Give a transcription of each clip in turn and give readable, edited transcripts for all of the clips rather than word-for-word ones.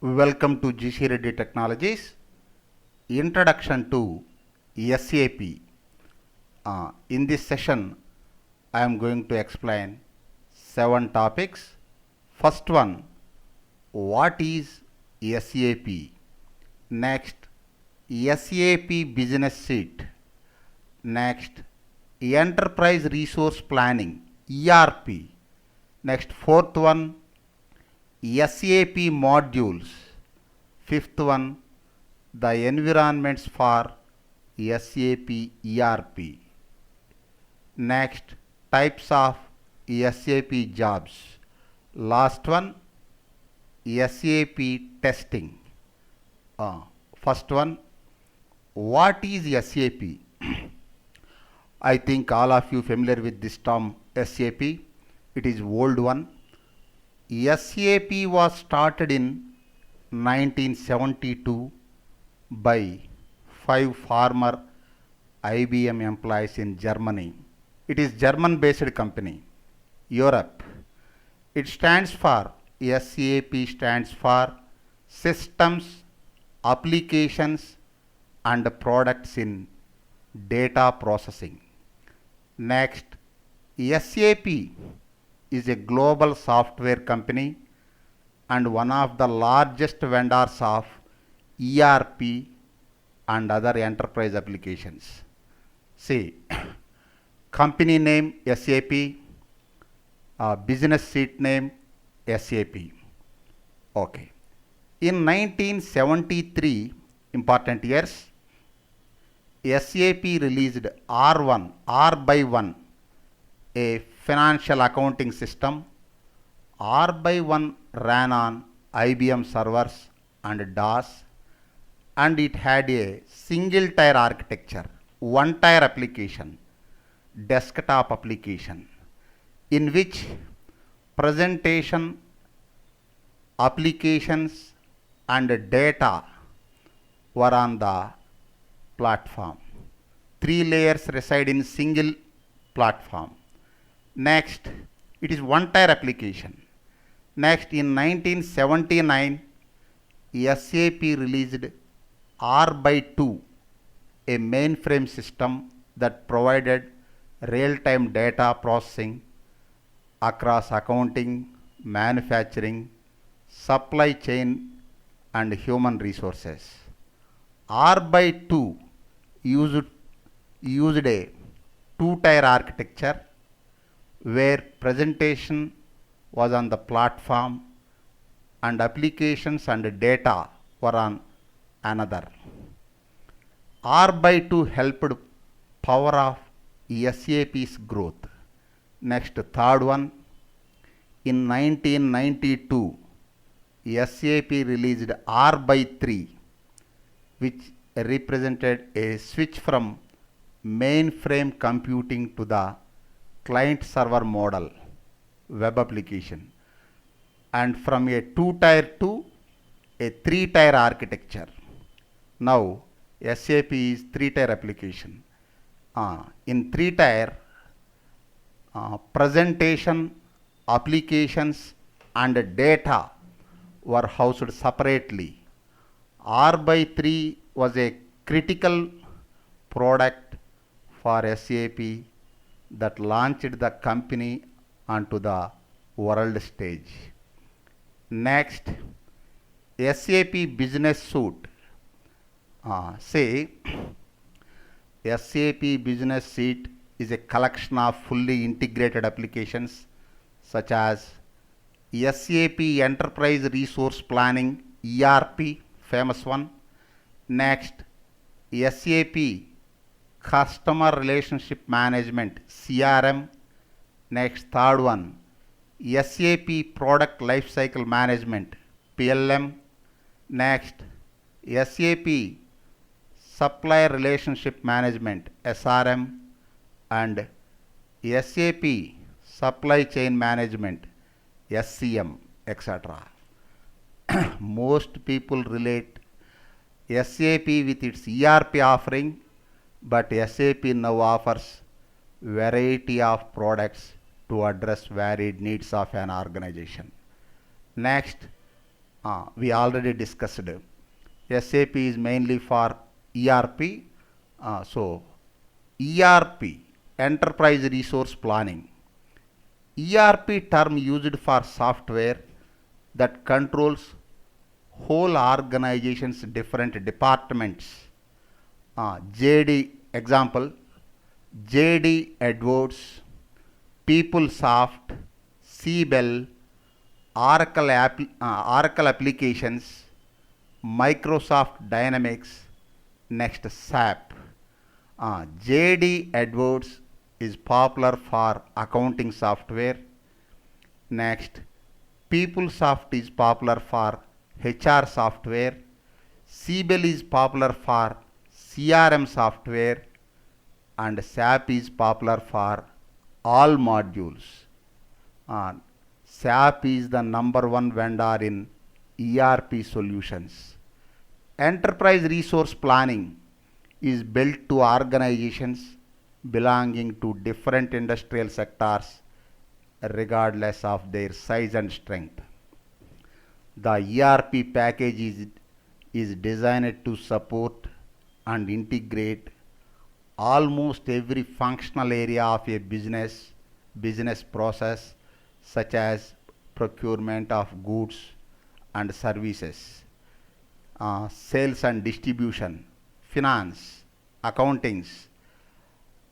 Welcome to GC Reddy Technologies. Introduction to SAP. In this session, I am going to explain 7 topics. First one, what is SAP? Next, SAP Business Suite. Next, Enterprise Resource Planning, ERP. Next, fourth one, SAP modules. Fifth one, the environments for SAP ERP. Next, types of SAP jobs. Last one, SAP testing. First one, what is SAP? I think all of you familiar with this term SAP. It is old one. SAP was started in 1972 by 5 former IBM employees in Germany. It is German-based company, Europe. It stands for, SAP stands for Systems, Applications and Products in Data Processing. Next, SAP is a global software company and one of the largest vendors of ERP and other enterprise applications. See, company name SAP, business suite name SAP. Okay. In 1973, important years, SAP released R1, R by 1, a financial accounting system. R by 1 ran on IBM servers and DOS, and it had a single tier architecture, one tier application, desktop application, in which presentation, applications and data were on the platform. 3 layers reside in single platform. Next, it is one tier application. Next, in 1979, SAP released R by 2, a mainframe system that provided real-time data processing across accounting, manufacturing, supply chain and human resources. R by 2 used a 2-tier architecture where presentation was on the platform and applications and data were on another. R by 2 helped power of SAP's growth. Next, third one, in 1992, SAP released R by 3, which represented a switch from mainframe computing to the client server model web application, and from a 2-tier to a 3-tier architecture. Now SAP is 3-tier application. In 3-tier, presentation, applications and data were housed separately. R by 3 was a critical product for SAP that launched the company onto the world stage. Next, SAP Business Suite. SAP Business Suite is a collection of fully integrated applications such as SAP Enterprise Resource Planning, ERP, famous one. Next, SAP Customer Relationship Management, CRM. Next, third one, SAP Product Lifecycle Management, PLM. Next, SAP Supplier Relationship Management, SRM. And SAP Supply Chain Management, SCM, etc. Most people relate SAP with its ERP offering, but SAP now offers variety of products to address varied needs of an organization. Next, we already discussed. SAP is mainly for ERP. So ERP, Enterprise Resource Planning. ERP term used for software that controls whole organization's different departments. JD example, JD Edwards, PeopleSoft, Siebel, Oracle Applications, Microsoft Dynamics, next SAP. JD Edwards is popular for accounting software. Next, PeopleSoft is popular for HR software. Siebel is popular for CRM software, and SAP is popular for all modules. SAP is the number one vendor in ERP solutions. Enterprise resource planning is built to organizations belonging to different industrial sectors regardless of their size and strength. The ERP package is designed to support and integrate almost every functional area of a business process, such as procurement of goods and services, sales and distribution, finance, accountings,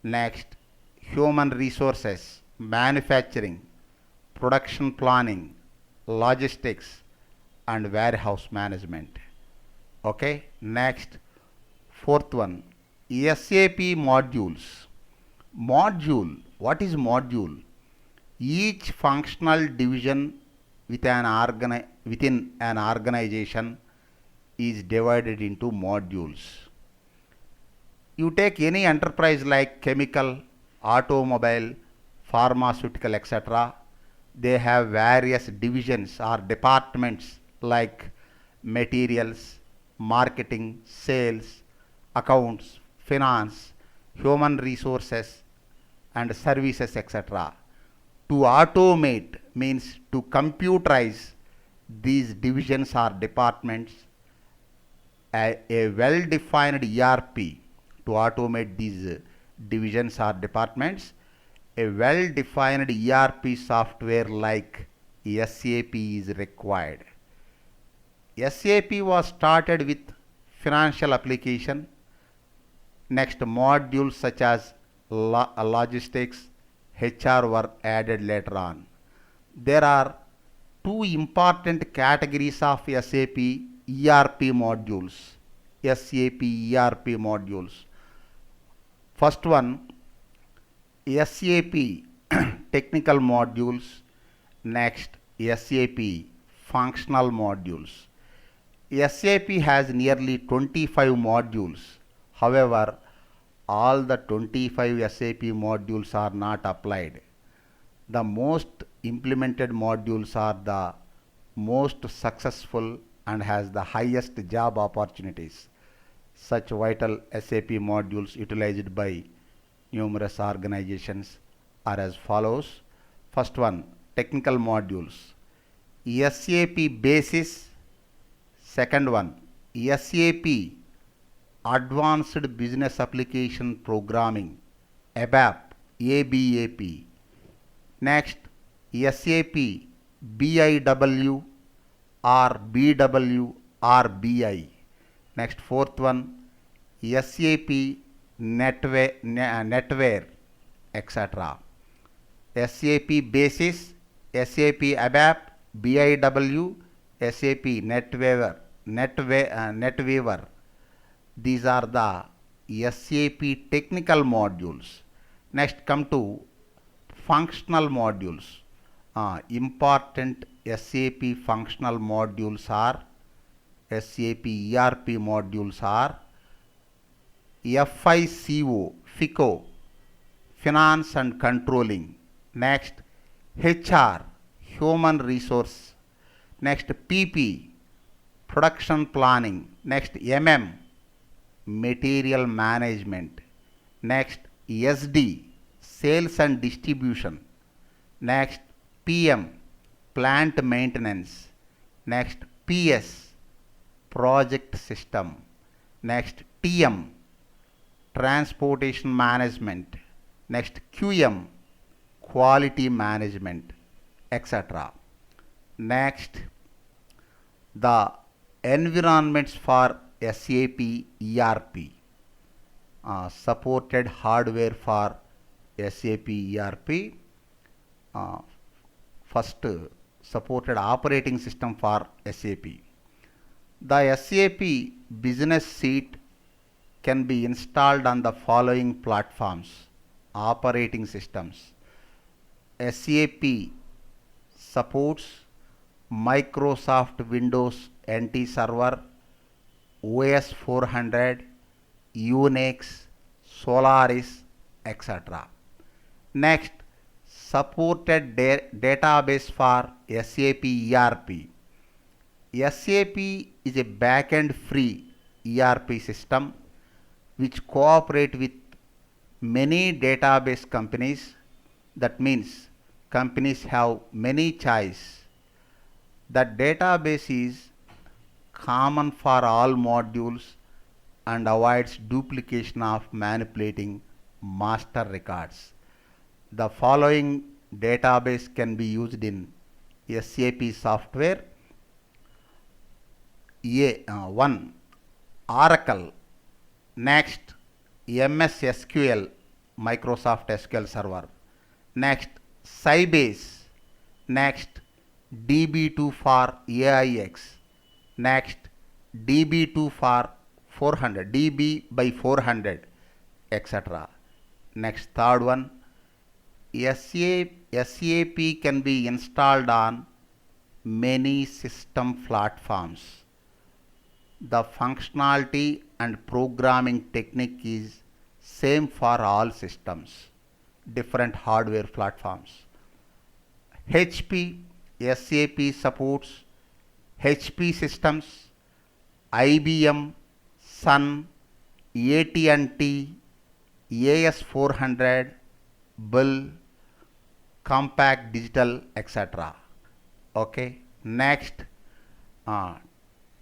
next human resources, manufacturing, production planning, logistics, and warehouse management. Okay, next, fourth one, SAP modules. Module, what is module? Each functional division within an organization is divided into modules. You take any enterprise like chemical, automobile, pharmaceutical, etc. They have various divisions or departments like materials, marketing, sales, accounts, finance, human resources, and services, etc. To automate means to computerize these divisions or departments. A well-defined ERP to automate these divisions or departments. A well-defined ERP software like SAP is required. SAP was started with financial application. Next, modules such as logistics, HR were added later on. There are two important categories of SAP ERP modules. SAP ERP modules. First one, SAP technical modules. Next, SAP functional modules. SAP has nearly 25 modules. However, all the 25 SAP modules are not applied. The most implemented modules are the most successful and has the highest job opportunities. Such vital SAP modules utilized by numerous organizations are as follows. First one, technical modules. SAP Basis. Second one, SAP Advanced Business Application Programming, ABAP, ABAP. Next, SAP BIW or BW or BI. Next, fourth one, SAP Netware, etc. SAP Basis, SAP ABAP, BIW, SAP NetWeaver. These are the SAP technical modules. Next, come to functional modules. Important SAP functional modules are SAP ERP modules are FICO, Finance and Controlling. Next, HR, Human Resource. Next, PP, Production Planning. Next, MM, Material Management. Next, SD, Sales and Distribution. Next, PM, Plant Maintenance. Next, PS, project system. Next, TM, transportation management. Next, QM, quality management, etc. Next, the environments for SAP ERP. Supported hardware for SAP ERP. First, supported operating system for SAP. The SAP business suite can be installed on the following platforms: operating systems. SAP supports Microsoft Windows NT Server, OS 400, Unix, Solaris, etc. Next, supported database for SAP ERP. SAP is a backend free ERP system which cooperate with many database companies. That means companies have many choice. The database is common for all modules and avoids duplication of manipulating master records. The following database can be used in SAP software. 1. Oracle. Next, MS SQL, Microsoft SQL Server. Next, Sybase. Next, DB2 for AIX. Next, DB2 for 400, DB by 400, etc. Next, third one, SAP can be installed on many system platforms. The functionality and programming technique is same for all systems, different hardware platforms. HP, SAP supports HP systems, IBM, Sun, AT&T, AS400, Bell, Compaq Digital, etc. Okay. Next,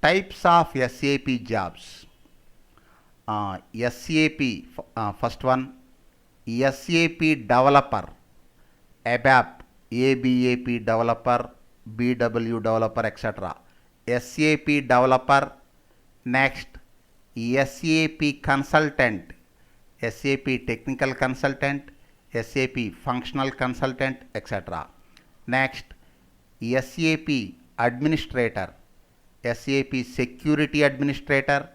types of SAP jobs. SAP, first one, SAP developer, ABAP, ABAP developer, BW developer, etc. SAP developer. Next, SAP consultant, SAP technical consultant, SAP functional consultant, etc. Next, SAP administrator, SAP security administrator,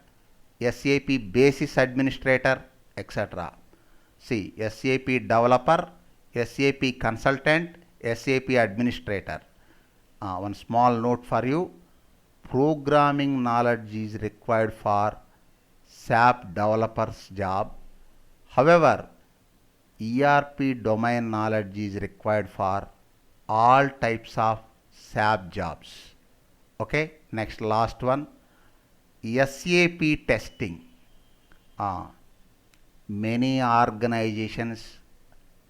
SAP basis administrator, etc. See, SAP developer, SAP consultant, SAP administrator. One small note for you: programming knowledge is required for SAP developer's job. However, ERP domain knowledge is required for all types of SAP jobs. Okay. Next, last one, SAP testing. Many organizations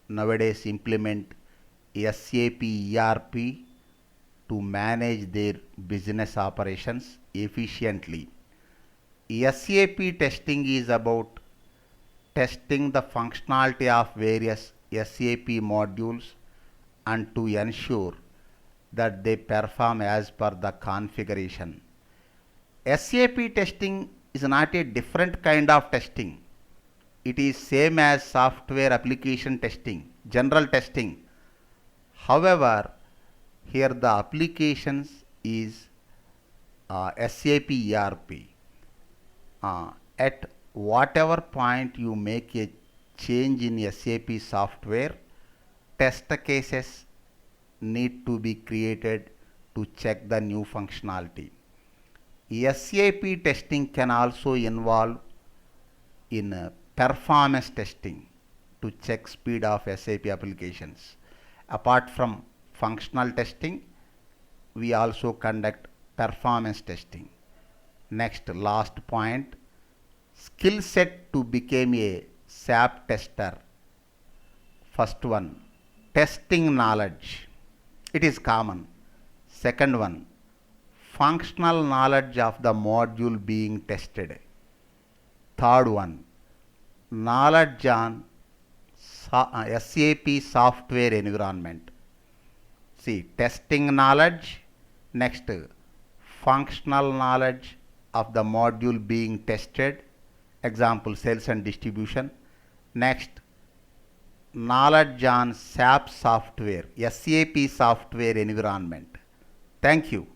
nowadays implement SAP ERP to manage their business operations efficiently. SAP testing is about testing the functionality of various SAP modules and to ensure that they perform as per the configuration. SAP testing is not a different kind of testing. It is same as software application testing, general testing. However, here the applications is SAP ERP. At whatever point you make a change in SAP software, test cases need to be created to check the new functionality. SAP testing can also involve in performance testing to check speed of SAP applications. Apart from functional testing, we also conduct performance testing. Next, last point, skill set to become a SAP tester. First one, testing knowledge. It is common. Second one, functional knowledge of the module being tested. Third one, knowledge on SAP software environment. See, testing knowledge, next functional knowledge of the module being tested, example sales and distribution, next knowledge on SAP software, SAP software environment. Thank you.